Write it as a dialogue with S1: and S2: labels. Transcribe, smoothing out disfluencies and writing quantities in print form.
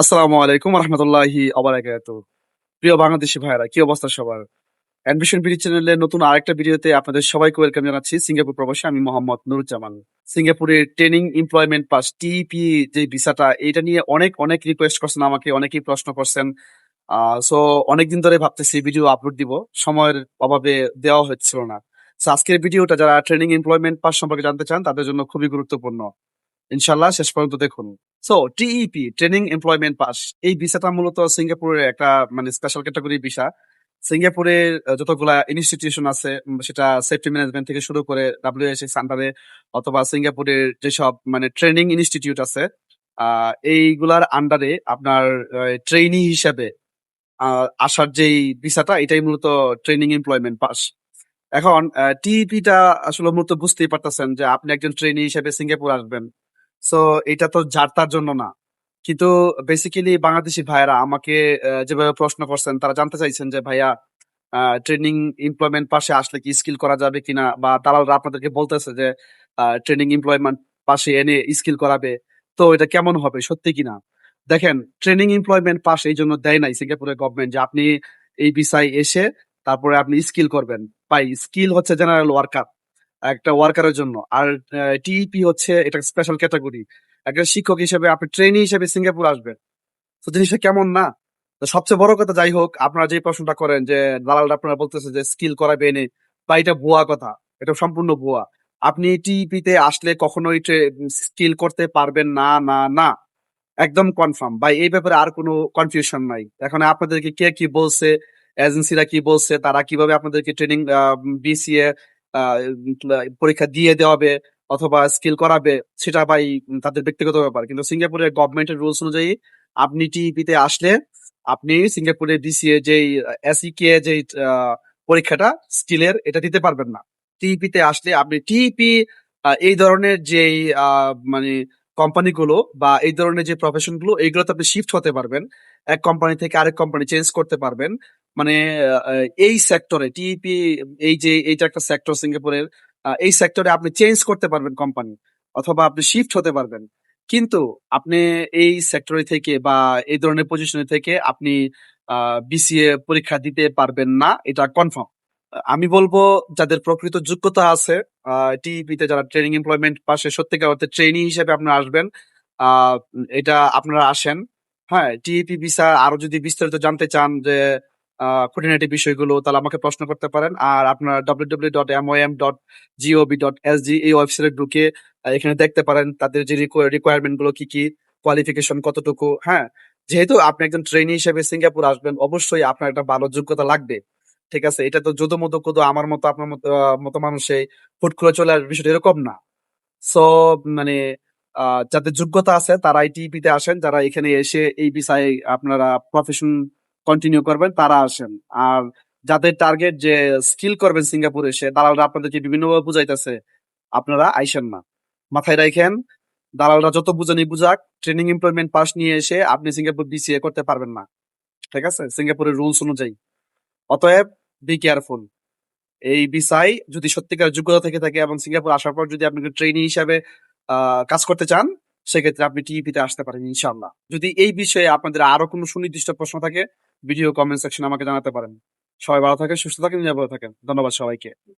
S1: আসসালামু আলাইকুম রহমতুল্লাহি আবরাকাতু। প্রিয় বাংলাদেশি ভাইয়েরা, কি অবস্থা সবার? অ্যাডমিশন বিডি চ্যানেলের নতুন আরেকটা ভিডিওতে আপনাদের সবাইকে ওয়েলকাম জানাচ্ছি। সিঙ্গাপুর প্রবাসী আমি মোহাম্মদ নুরুজ্জামান। সিঙ্গাপুরের ট্রেনিং এমপ্লয়মেন্ট পাস টিইপি যে ভিসাটা, এটা নিয়ে অনেক রিকোয়েস্ট করছেন আমাকে, অনেকেই প্রশ্ন করছেন। সো অনেকদিন ধরে ভাবতেছি ভিডিও আপলোড দিব, সময়ের অভাবে দেওয়া হচ্ছিল না। সো আজকের ভিডিওটা যারা ট্রেনিং এমপ্লয়মেন্ট পাস সম্পর্কে জানতে চান তাদের জন্য খুবই গুরুত্বপূর্ণ। ইনশাল্লাহ শেষ পর্যন্ত দেখুন। সো টিইপি ট্রেনিং এমপ্লয়মেন্ট পাস, এই ভিসাটা মূলত সিঙ্গাপুরের একটা মানে স্পেশাল ক্যাটাগরি ভিসা। সিঙ্গাপুরের যতগুলা ইনস্টিটিউশন আছে, সেটা সেফটি ম্যানেজমেন্ট থেকে শুরু করে ডাব্লিউএসএস আন্ডারে, অথবা সিঙ্গাপুরের যেসব মানে ট্রেনিং ইনস্টিটিউট আছে, এইগুলার আন্ডারে আপনার ট্রেইনি হিসেবে আসার যেই ভিসাটা, এটাই মূলত ট্রেনিং এমপ্লয়মেন্ট পাস। এখন টিইপিটা আসলে মূলত বুঝতেই পারতেছেন যে আপনি একজন ট্রেনি হিসেবে সিঙ্গাপুর আসবেন। সো এটা তো যার তার জন্য না। কিন্তু বেসিক্যালি বাংলাদেশি ভাইয়েরা আমাকে যেভাবে প্রশ্ন করছেন, তারা জানতে চাইছেন যে ভাইয়া, ট্রেনিং এমপ্লয়মেন্ট পাশে আসলে কি স্কিল করা যাবে কিনা, বা দালালরা আপনাদেরকে বলতেছে যে ট্রেনিং এমপ্লয়মেন্ট পাশে এনে স্কিল করাবে। তো এটা কেমন হবে, সত্যি কিনা? দেখেন, ট্রেনিং এমপ্লয়মেন্ট পাস এই জন্য দেয় নাই সিঙ্গাপুরের গভর্নমেন্ট যে আপনি এই ভিসায় এসে তারপরে আপনি স্কিল করবেন। ভাই, স্কিল হচ্ছে জেনারেল ওয়ার্কার, একটা ওয়ার্কারের জন্য। আর টিইপি হচ্ছে এটা স্পেশাল ক্যাটাগরি। একটা শিক্ষক হিসেবে আপনি ট্রেনি হিসেবে সিঙ্গাপুর আসবেন। তো জিনিসটা কেমন না? তো সবচেয়ে বড় কথা, যাই হোক, আপনারা যে প্রশ্নটা করেন যে দালালরা আপনারা বলতেছে যে স্কিল করাবে এনে, বা এটা ভুয়া কথা। এটা সম্পূর্ণ ভুয়া। আপনি টিইপি তে আসলে কখনোই স্কিল করতে পারবেন না, না, না। একদম কনফার্ম ভাই, এই ব্যাপারে আর কোনো কনফিউশন নাই। এখন আপনাদেরকে কে কি বলছে, এজেন্সিরা কি বলছে, তারা কিভাবে আপনাদেরকে ট্রেনিং বিসিএ পরীক্ষা দিয়ে দেওয়াবে অথবা স্কিল করাবে, সেটা ভাই তাদের ব্যক্তিগত ব্যাপার। কিন্তু সিঙ্গাপুরের গভর্নমেন্টের রুলস অনুযায়ী আপনি টিইপি তে আসলে আপনি সিঙ্গাপুরের বিসিএ যেই এসইকে যেই পরীক্ষাটা স্কিলের, এটা দিতে পারবেন না। টিইপি তে আসলে আপনি টিইপি এই ধরনের যেই মানে কোম্পানিগুলো বা এই ধরনের যে প্রফেশন গুলো, এইগুলোতে আপনি শিফট হতে পারবেন। এক কোম্পানি থেকে আরেক কোম্পানি চেঞ্জ করতে পারবেন। মানে এই সেক্টরে টিইপি, এই যে এইটা একটা সেক্টর সিঙ্গাপুরের, এই সেক্টরে আপনি চেঞ্জ করতে পারবেন কোম্পানি, অথবা আপনি শিফট হতে পারবেন। কিন্তু আপনি এই সেক্টরে থেকে বা এই ধরনের পজিশনে থেকে আপনি বিসিএ পরীক্ষা দিতে পারবেন না, এটা কনফার্ম। আমি বলবো, যাদের প্রকৃত যোগ্যতা আছে, টিইপি তে যারা ট্রেনিং এমপ্লয়মেন্ট পাশে সত্যিকার অর্থে ট্রেনি হিসেবে আপনারা আসবেন, এটা আপনারা আসেন। হ্যাঁ, টিইপি ভিসা আরো যদি বিস্তারিত জানতে চান যে খুঁটিনাটি বিষয়গুলো, তাহলে আমাকে প্রশ্ন করতে পারেন। আর আপনারা www.mom.gov.sg এই ওয়েবসাইটে ঢুকে এখানে দেখতে পারেন তাদের যে রিকোয়ারমেন্ট গুলো কি কি, কোয়ালিফিকেশন কতটুকু। হ্যাঁ, যেহেতু আপনি একজন ট্রেনি হিসেবে সিঙ্গাপুর আসবেন, অবশ্যই আপনার একটা ভালো যোগ্যতা লাগবে। ঠিক আছে, এটা তো যদু মধু কদু আমার মতো আপনার মতো মতো মানুষে হুট করে চলে আসবে, বিষয়টা এরকম না। সো মানে যাদের যোগ্যতা আছে তারা টিইপি তে আসেন, যারা এখানে এসে এই বিষয়ে আপনারা প্রফেশন কন্টিনিউ করবেন তারা আসেন। আর যাদের টার্গেট যে স্কিল করবেন সিঙ্গাপুরে এসে, দালালরা আপনাদেরকে বিভিন্নভাবে বুঝাইতেছে, আপনারা আইসেন না। মাথায় রাখেন, দালালরা যত বুঝানি বুঝাক, ট্রেনিং এমপ্লয়মেন্ট পাস নিয়ে এসে আপনি সিঙ্গাপুর বিসিএ করতে পারবেন না। ঠিক আছে, সিঙ্গাপুরের রুলস অনুযায়ী। অতএব বি কেয়ারফুল। এই ভিসায় যদি সত্যিকার যোগ্যতা থেকে থাকে এবং সিঙ্গাপুর আসার পর যদি আপনি ট্রেনি হিসাবে কাজ করতে চান, সেক্ষেত্রে আপনি টিইপি তে আসতে পারেন ইনশাআল্লাহ। যদি এই বিষয়ে আপনাদের আরো কোনো সুনির্দিষ্ট প্রশ্ন থাকে, ভিডিও কমেন্ট সেকশনে আমাকে জানাতে পারেন। সবাই ভালো থাকেন, সুস্থ থাকেন, নিরাপদে থাকেন। ধন্যবাদ সবাইকে।